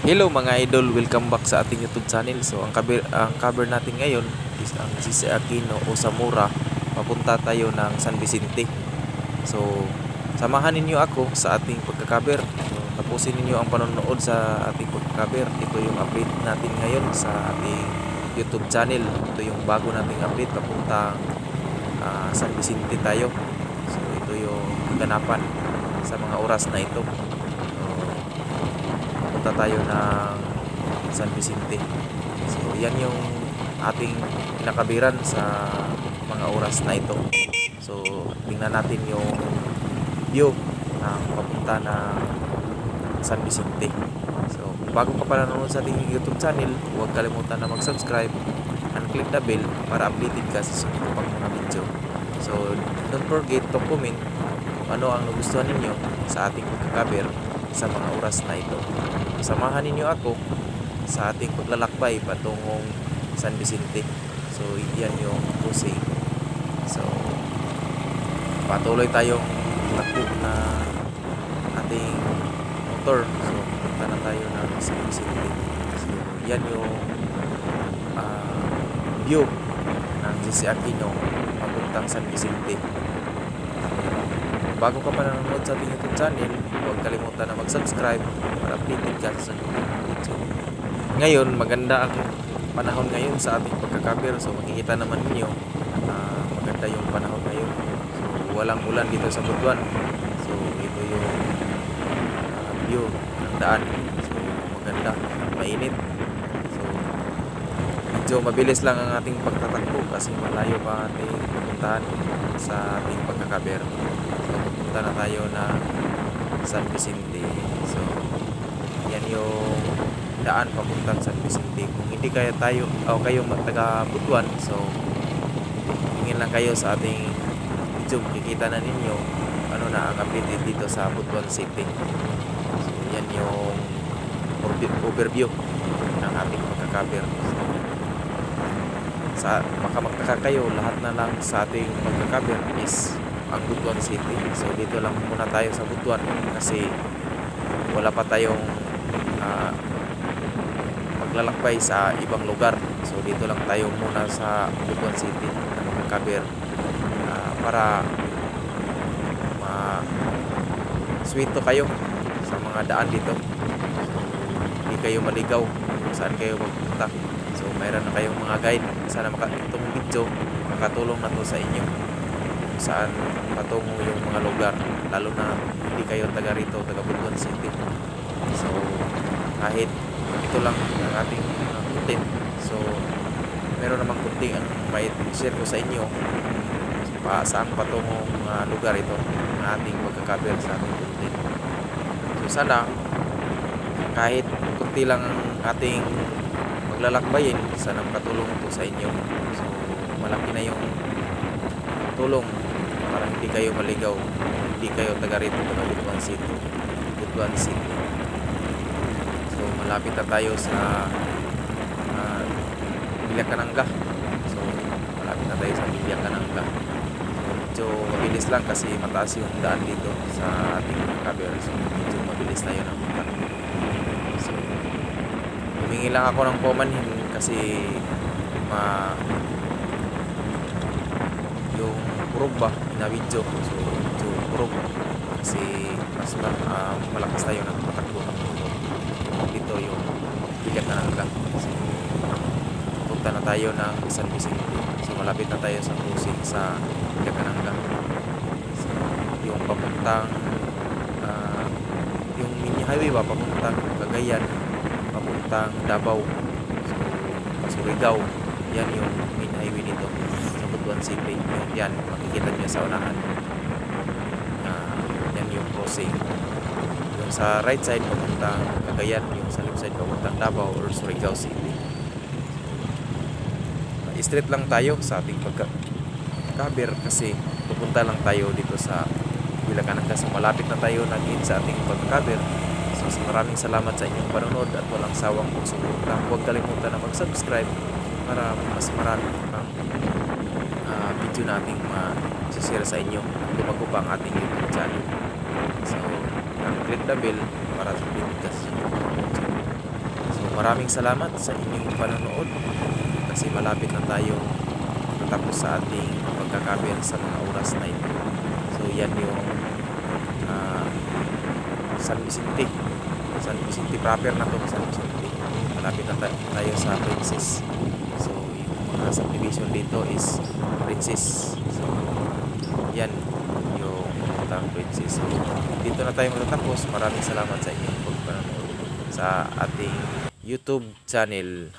Hello mga idol, welcome back sa ating YouTube channel. So ang cover natin ngayon is ang GC Aquino o Zamora. Papunta tayo ng San Vicente. So samahan ninyo ako sa ating pagka-cover. So, tapusin ninyo ang panonood sa ating pagka-cover. Ito yung update natin ngayon sa ating YouTube channel. Ito yung bago nating update papunta San Vicente tayo. So ito yung kaganapan sa mga oras na ito. Punta tayo ng San Vicente. So yan yung ating pinakabiran sa mga oras na ito. So tingnan natin yung view ng papunta ng San Vicente. So kung bago ka pa nanonood sa ating YouTube channel, huwag kalimutan na mag-subscribe and click the bell para updated ka sa susunod pang mga video. So don't forget to comment kung ano ang nagustuhan ninyo sa ating pagka-cover sa mga oras na ito. Samahan ninyo ako sa ating paglalakbay patungong San Vicente. So yan yung cruising. So patuloy tayong takbo na ating motor. So punta na tayo ng San Vicente. So yan yung view ng GC Aquino papuntang San Vicente. Bago ka pa nanonood sa ating YouTube channel, huwag kalimutan na mag-subscribe para updated ka sa sunod na video. Ngayon, maganda ang panahon ngayon sa ating pagka-cover. So makikita naman ninyo maganda yung panahon ngayon. So walang ulan dito sa Butuan. So ito yung view ng daan. So maganda, mainit. So medyo mabilis lang ang ating pagtatakbo kasi malayo pa ating pupuntahan sa ating pagka-cover. So pupunta na tayo na San Vicente. So yan yung daan papuntang San Vicente. Kung hindi kaya tayo o kayo taga Butuan, so tingin lang kayo sa ating video, makikita na ninyo ano na ang update dito sa Butuan City. So yan yung overview ng ating pagka-cover. So, baka magtaka kayo, lahat na lang sa ating pagka-cover is ang Butuan City. So dito lang muna tayo sa Butuan kasi wala pa tayong maglalakbay sa ibang lugar. So dito lang tayo muna sa Butuan City na mag-cover para ma-sweeto kayo sa mga daan dito. Hindi kayo maligaw kung saan kayo magpunta. So mayroon na kayong mga guide. Sana itong video makatulong na to sa inyo saan patungo yung mga lugar, lalo na hindi kayo taga rito, taga Butuan City. So kahit ito lang ang ating content, so meron namang kunting ang may share ko sa inyo saan patungong mga lugar ito ng ating pagka-cover sa ating content. So sana kahit kunti lang ang ating maglalakbayin, sana makatulong ito sa inyo. So malaki na yung tulong para hindi kayo maligaw, hindi kayo taga rito, taga Butuan City. So malapit na tayo sa Villa Cananga. So malapit na tayo sa Villa Cananga. So medyo mabilis lang kasi mataas yung daan dito sa ating cover. So medyo mabilis tayo na punta. So humingi lang ako ng paumanhin kasi yung kurog ba na video. So medyo kurog kasi mas malakas tayo ng patakbo ng kurog. Dito yung Villa Cananga. So punta na tayo ng San Vicente. So malapit na tayo sa cruising sa Villa Cananga. So yung papuntang yung mini highway ba papuntang Cagayan, papuntang Davao, so Surigao, yan yung main highway dito sa Butuan City. Yan makikita nyo sa unahan, yan yung crossing. Yung sa right side papuntang Cagayan, yung sa left side papuntang Davao or Surigao City. Straight lang tayo sa ating pagka-cover kasi pupunta lang tayo dito sa Villa Cananga. So malapit na tayo nag-hit sa ating pagka-cover. So maraming salamat sa inyong panonood at walang sawang pagsuporta. Huwag kalimutan na mag-subscribe para mas marami pang video nating ma-share sa inyo at lumago pa ang ating YouTube channel. So click the bell para sa video. maraming salamat sa inyong panonood kasi malapit na tayo matapos sa ating pagkakaber sa mga oras na ito. So yan yung San Vicente. San Vicente proper na to, San Vicente. Malapit na tayo sa Princess. So yung mga subdivision dito is Princess. So yan yung puntang Princess. So dito na tayo matatapos. Maraming salamat sa inyong pagpanonood sa ating YouTube channel.